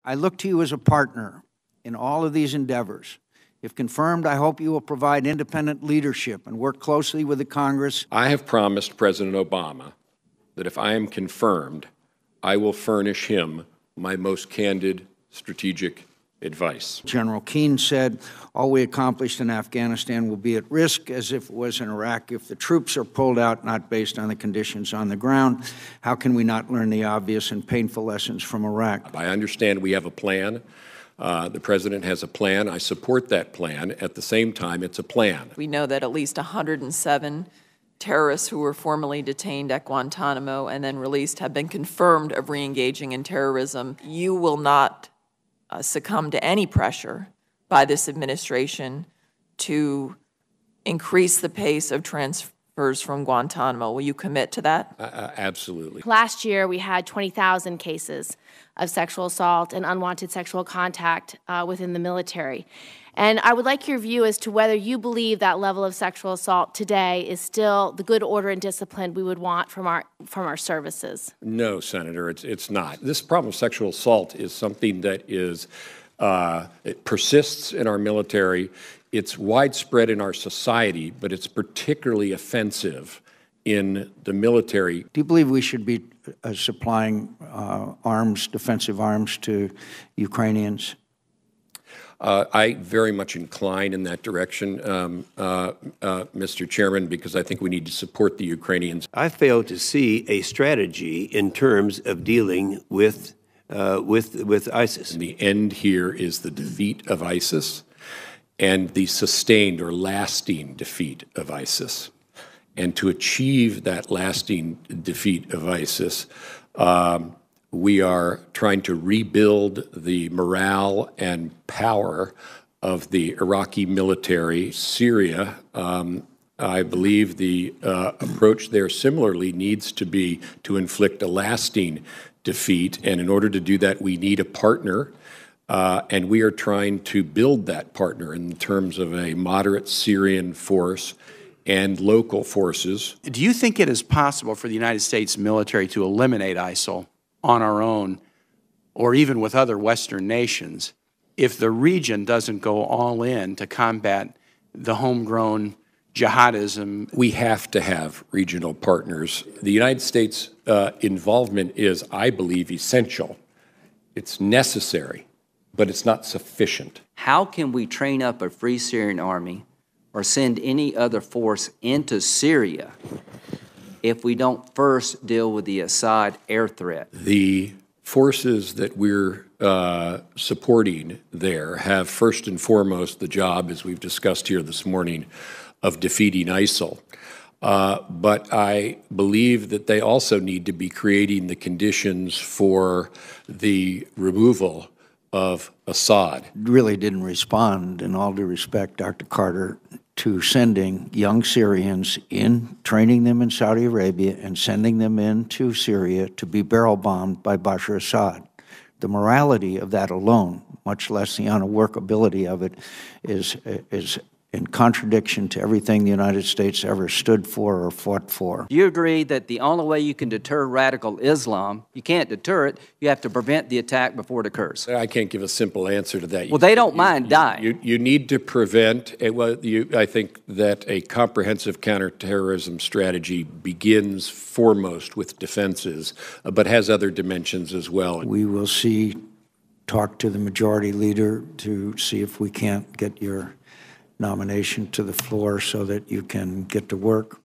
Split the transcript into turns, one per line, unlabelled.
I look to you as a partner in all of these endeavors. If confirmed, I hope you will provide independent leadership and work closely with the Congress.
I have promised President Obama that if I am confirmed, I will furnish him my most candid strategic advice.
General Keane said, all we accomplished in Afghanistan will be at risk as if it was in Iraq. If the troops are pulled out, not based on the conditions on the ground, how can we not learn the obvious and painful lessons from Iraq?
I understand we have a plan. The President has a plan. I support that plan. At the same time, it's a plan.
We know that at least 107 terrorists who were formerly detained at Guantanamo and then released have been confirmed of re-engaging in terrorism. You will not succumb to any pressure by this administration to increase the pace of transfers from Guantanamo. Will you commit to that?
Absolutely.
Last year, we had 20,000 cases of sexual assault and unwanted sexual contact within the military. And I would like your view as to whether you believe that level of sexual assault today is still the good order and discipline we would want from our services.
No, Senator, it's not. This problem of sexual assault is something that is it persists in our military. It's widespread in our society, but it's particularly offensive in the military.
Do you believe we should be supplying arms, defensive arms, to Ukrainians?
I very much incline in that direction, Mr. Chairman, because I think we need to support the Ukrainians.
I fail to see a strategy in terms of dealing with ISIS.
And the end here is the defeat of ISIS and the sustained or lasting defeat of ISIS. And to achieve that lasting defeat of ISIS, we are trying to rebuild the morale and power of the Iraqi military. Syria, I believe the approach there similarly needs to be to inflict a lasting defeat. And in order to do that, we need a partner. And we are trying to build that partner in terms of a moderate Syrian force and local forces.
Do you think it is possible for the United States military to eliminate ISIL on our own, or even with other Western nations, if the region doesn't go all in to combat the homegrown jihadism?
We have to have regional partners. The United States involvement is, I believe, essential. It's necessary, but it's not sufficient.
How can we train up a Free Syrian Army or send any other force into Syria if we don't first deal with the Assad air threat?
The forces that we're supporting there have first and foremost the job, as we've discussed here this morning, of defeating ISIL. But I believe that they also need to be creating the conditions for the removal of Assad.
Really didn't respond, in all due respect, Dr. Carter, to sending young Syrians in, training them in Saudi Arabia, and sending them into Syria to be barrel bombed by Bashar Assad. The morality of that alone, much less the unworkability of it, is in contradiction to everything the United States ever stood for or fought for.
Do you agree that the only way you can deter radical Islam, you can't deter it, you have to prevent the attack before it occurs?
I can't give a simple answer to that.
Well, they don't mind dying.
You need to prevent. I think that a comprehensive counterterrorism strategy begins foremost with defenses, but has other dimensions as well.
We will talk to the majority leader to see if we can't get your nomination to the floor so that you can get to work.